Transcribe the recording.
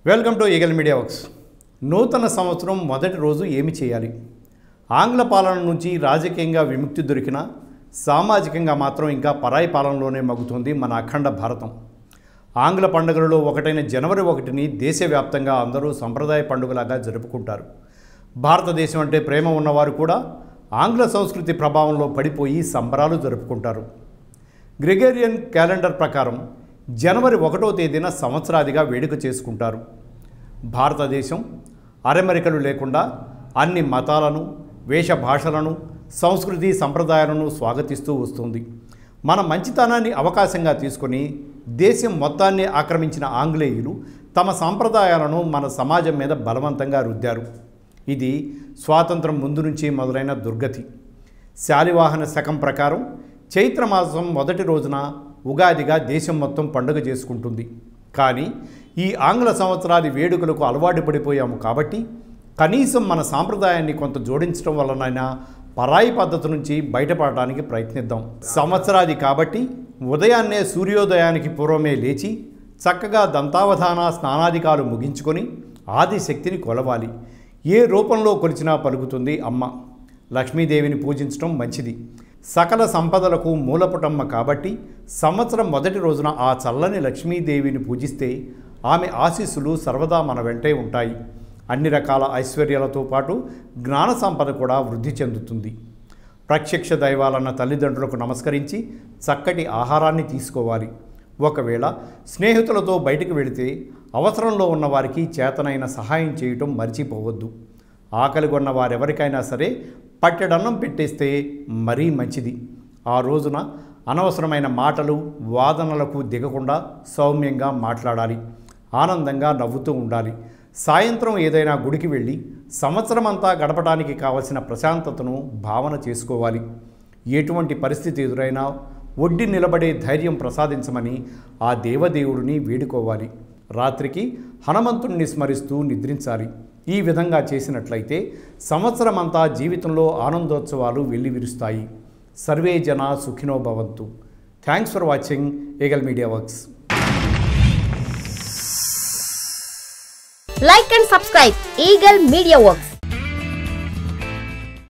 Welcome to eagle media works. నూతన సంవత్సరం మొదటి రోజు ఏమి చేయాలి? ఆంగ్ల పాలన నుంచి రాజకీయంగా విముక్తి దొరికిన సామాజికంగా మాత్రం ఇంకా పరాయి పాలనలోనే మగ్గుతుంది మన అఖండ భారతం. ఆంగ్ల పండుగలలో ఒకటైన జనవరి 1ని దేశవ్యాప్తంగా అందరూ సంప్రదాయ పండుగలాగా జరుపుకుంటారు. భారతదేశం అంటే ప్రేమ ఉన్నవారు కూడా ఆంగ్ల సంస్కృతి ప్రభావంలో పడిపోయి సంబరాలు జరుపుకుంటారు. గ్రెగోరియన్ క్యాలెండర్ ప్రకారం జనవరి 1వ తేదీన సంవత్సరాదిగా వేడుక చేసుకుంటారు. భారతదేశం అరెమరికలు లేకుండా అన్ని మతాలను, వేషభాషలను, సంస్కృతి సంప్రదాయాలను స్వాగతిస్తూ వస్తుంది. మన మంచితనాన్ని అవకాశంగా తీసుకొని దేశం మొత్తాన్ని ఆక్రమించిన ఆంగ్లేయులు తమ సంప్రదాయాలను మన సమాజం మీద బలవంతంగా రుద్దారు. ఇది స్వాతంత్రం ముందు నుంచి మొదలైన దుర్గతి. శాలివాహన శకం ప్రకారం చైత్రమాసం మొదటి రోజున ఉగాదిగా దేశం మొత్తం పండుగ చేసుకుంటుంది. కానీ ఈ ఆంగ్ల సంవత్సరాది వేడుకలకు అలవాటు పడిపోయాము కాబట్టి కనీసం మన సాంప్రదాయాన్ని కొంత జోడించడం వలనైనా పరాయి పద్ధతి నుంచి బయటపడడానికి ప్రయత్నిద్దాం. సంవత్సరాది కాబట్టి ఉదయాన్నే సూర్యోదయానికి పూర్వమే లేచి చక్కగా దంతావధాన స్నానాధికాలు ముగించుకొని ఆదిశక్తిని కొలవాలి. ఏ రూపంలో కొలిచినా పలుకుతుంది అమ్మ. లక్ష్మీదేవిని పూజించడం మంచిది. సకల సంపదలకు మూలపుటమ్మ కాబట్టి సంవత్సరం మొదటి రోజున ఆ చల్లని లక్ష్మీదేవిని పూజిస్తే ఆమె ఆశీస్సులు సర్వదా మన వెంటే ఉంటాయి. అన్ని రకాల ఐశ్వర్యాలతో పాటు జ్ఞాన సంపద కూడా వృద్ధి చెందుతుంది. ప్రత్యక్ష దైవాలన్న తల్లిదండ్రులకు నమస్కరించి చక్కటి ఆహారాన్ని తీసుకోవాలి. ఒకవేళ స్నేహితులతో బయటకు వెళితే అవసరంలో ఉన్న వారికి చేతనైన సహాయం చేయటం మర్చిపోవద్దు. ఆకలి కొన్న వారెవరికైనా సరే పట్టెడన్నం పెట్టేస్తే మరీ మంచిది. ఆ రోజున అనవసరమైన మాటలు, వాదనలకు దిగకుండా సౌమ్యంగా మాట్లాడాలి. ఆనందంగా నవ్వుతూ ఉండాలి. సాయంత్రం ఏదైనా గుడికి వెళ్ళి సంవత్సరం అంతా గడపడానికి కావలసిన ప్రశాంతతను భావన చేసుకోవాలి. ఎటువంటి పరిస్థితి ఎదురైనా ఒడ్డి నిలబడే ధైర్యం ప్రసాదించమని ఆ దేవదేవుడిని వేడుకోవాలి. రాత్రికి హనుమంతుణ్ణి స్మరిస్తూ నిద్రించాలి. ఈ విధంగా చేసినట్లయితే సంవత్సరమంతా జీవితంలో ఆనందోత్సవాలు వెల్లివిరుస్తాయి. సర్వే జన సుఖినో భవంతు. Thanks for watching eagle media works. Like and subscribe Eagle Media Works.